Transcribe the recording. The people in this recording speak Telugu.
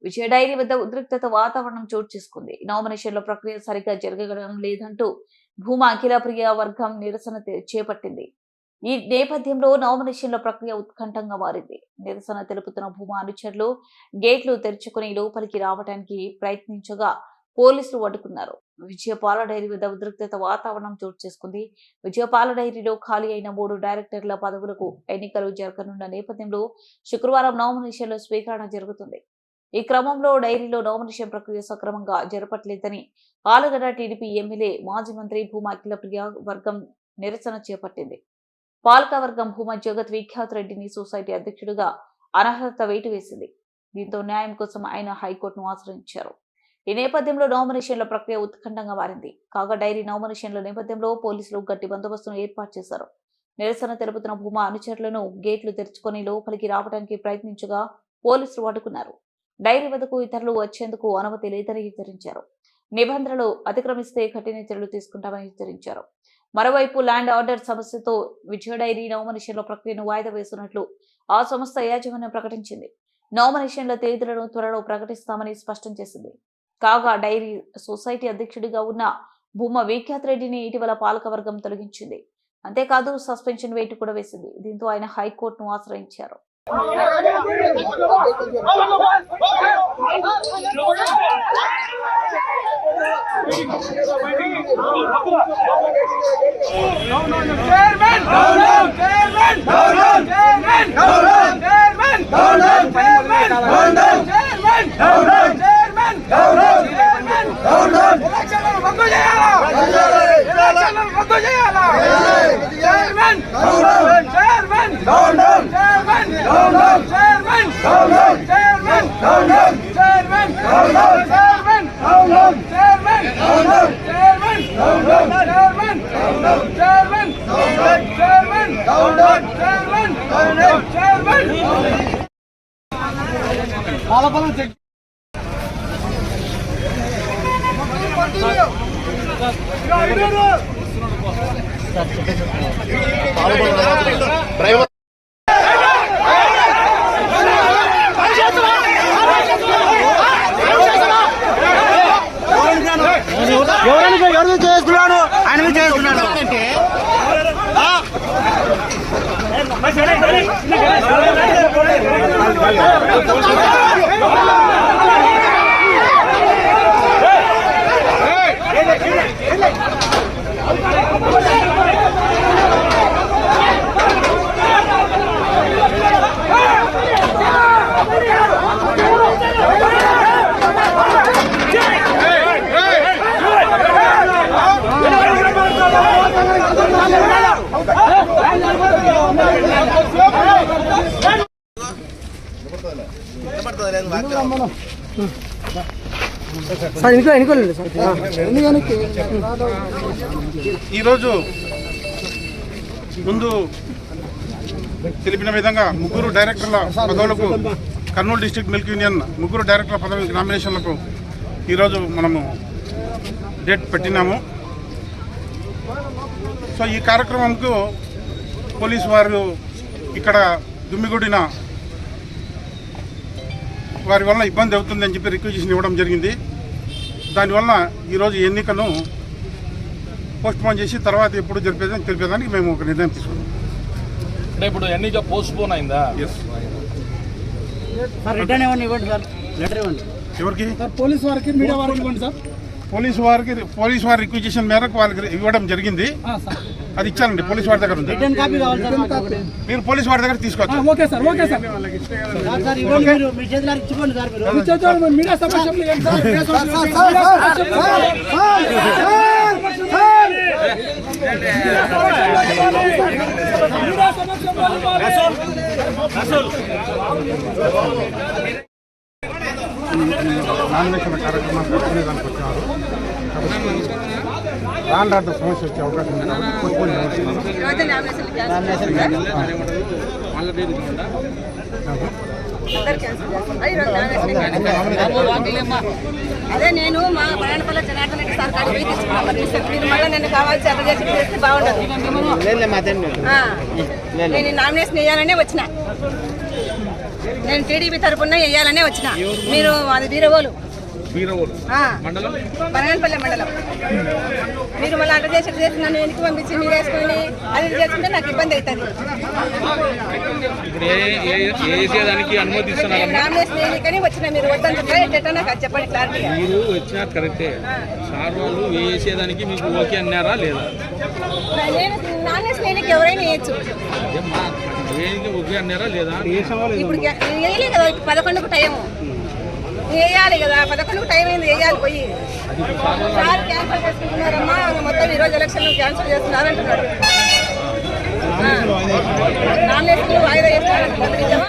విజయ డైరీ వద్ద ఉద్రిక్తత వాతావరణం చోటు చేసుకుంది. నామినేషన్ల ప్రక్రియ సరిగ్గా జరగడం లేదంటూ భూమా అఖిలప్రియ వర్గం నిరసన చేపట్టింది. ఈ నేపథ్యంలో నామినేషన్ల ప్రక్రియ ఉత్కంఠంగా మారింది. నిరసన తెలుపుతున్న భూమా అనుచరులు గేట్లు తెరుచుకుని లోపలికి రావడానికి ప్రయత్నించగా పోలీసులు అడ్డుకున్నారు. విజయపాల డైరీ వద్ద ఉద్రిక్తత వాతావరణం చోటు చేసుకుంది. విజయపాల డైరీలో ఖాళీ అయిన 3 డైరెక్టర్ల పదవులకు ఎన్నికలు జరగనున్న నేపథ్యంలో శుక్రవారం నామినేషన్ల స్వీకరణ జరుగుతుంది. ఈ క్రమంలో డైరీలో నామినేషన్ ప్రక్రియ సక్రమంగా జరపట్లేదని ఆలగడ్డ టీడీపీ ఎమ్మెల్యే మాజీ మంత్రి భూమా అఖిలప్రియ వర్గం నిరసన చేపట్టింది. పాలకవర్గం భూమా జగత్ విఖ్యాత్ రెడ్డిని సొసైటీ అధ్యక్షుడిగా అనర్హత వేటు వేసింది. దీంతో న్యాయం కోసం ఆయన హైకోర్టును ఆశ్రయించారు. ఈ నేపథ్యంలో నామినేషన్ల ప్రక్రియ ఉత్కంఠంగా మారింది. కాగా డైరీ నామినేషన్ల నేపథ్యంలో పోలీసులు గట్టి బందోబస్తును ఏర్పాటు చేశారు. నిరసన తెలుపుతున్న భూమా అనుచరులను గేట్లు తెరుచుకొని లోపలికి రావడానికి ప్రయత్నించగా పోలీసులు అడ్డుకున్నారు. డైరీ వద్దకు ఇతరులు వచ్చేందుకు అనుమతి లేదని హెచ్చరించారు. నిబంధనలు అతిక్రమిస్తే కఠిన చర్యలు తీసుకుంటామని హెచ్చరించారు. మరోవైపు ల్యాండ్ ఆర్డర్ సమస్యతో విజయ డైరీ నామినేషన్ల ప్రక్రియను వాయిదా వేస్తున్నట్లు ఆ సంస్థ యాజమాన్యం ప్రకటించింది. నామినేషన్ల తేదీలను త్వరలో ప్రకటిస్తామని స్పష్టం చేసింది. కాగా డైరీ సొసైటీ అధ్యక్షుడిగా ఉన్న భూమా విఖ్యాత్ రెడ్డిని ఇటీవల పాలకవర్గం తొలగించింది. అంతేకాదు సస్పెన్షన్ వేటు కూడా వేసింది. దీంతో ఆయన హైకోర్టును ఆశ్రయించారు. ఎవరు చేస్తున్నాడు ఆయన చేస్తున్నాడు ఈరోజు ముందు తెలిపిన విధంగా 3 డైరెక్టర్ల పదవులకు కర్నూలు డిస్ట్రిక్ట్ మిల్క్ యూనియన్ 3 డైరెక్టర్ల పదవి నామినేషన్లకు ఈరోజు మనము డేట్ పెట్టినాము. సో ఈ కార్యక్రమంకు పోలీసు వారు ఇక్కడ దుమ్మిగూడిన వారి వల్ల ఇబ్బంది అవుతుందని చెప్పి రిక్వెజిషన్ ఇవ్వడం జరిగింది. దానివల్ల ఈరోజు ఎన్నికను పోస్ట్పోన్ చేసి తర్వాత ఎప్పుడు తెలిపేదానికి మేము ఒక నిర్ణయం తీసుకున్నాం. అంటే ఇప్పుడు ఎన్నిక పోస్ట్పోన్ అయిందా? ఎవరికి? పోలీసు వారికి, మీడియా వారికి ఇవ్వండి సార్. పోలీసు వారి రిక్వెజిషన్ మేరకు వాళ్ళకి ఇవ్వడం జరిగింది. అది ఇచ్చానండి, పోలీసు వారి దగ్గర ఉంది. మీరు పోలీసు వారి దగ్గర తీసుకోవచ్చు. Okay sir, okay sir. Nomination కార్యక్రమాలు పెట్టుకునేదానికి వచ్చారు. ల్యాండ్ ఆర్డర్ సమస్య వచ్చే అవకాశం ఉంది. అదే నేను మా పరాయణపల్లి జనార్దన్ రెడ్డి సార్ కాడికి తీసుకున్నాను. మళ్ళీ నేను కావాల్సి అట్లా చేస్తే బాగుండదు. నేను నామినేషన్ వేయాలనే వచ్చిన. నేను టీడీపీ తరఫున వేయాలనే వచ్చిన. మీరు అది బీరవోలు మండలం బనగానపల్లి మండలం. మీరు మళ్ళీ అడ్డ చేసి నన్ను వెనక్కి పంపించి మీరు వేసుకొని అది చేసుకుంటే నాకు ఇబ్బంది అవుతుంది. ఇప్పుడు వేసేదానికి అనుమతిస్తున్నారు. నామినేషన్ వేయకని వచ్చిన, మీరు వద్దంటే ఎట్లా నాకు అది చెప్పండి క్లారిటీ. మీరు వచ్చినా కరెక్టే, సార్ వాళ్ళు వేసేదానికి మీకు ఓకే అన్నారా లేదా? నేను నామినేషన్ వేయడానికి ఎవరైనా వేయచ్చు. ఓకే అన్నారా లేదా? ఇప్పుడు వేయలే కదా, 11కు టైం వేయాలి కదా, 11కు టైం అయింది, వేయాలి పోయి. సార్ క్యాన్సిల్ చేసుకుంటున్నారమ్మా, మొత్తం ఈరోజు ఎలక్షన్ క్యాన్సిల్ చేస్తున్నారు అంటున్నారు. నామినేషన్ వాయిదా వేస్తున్నారు.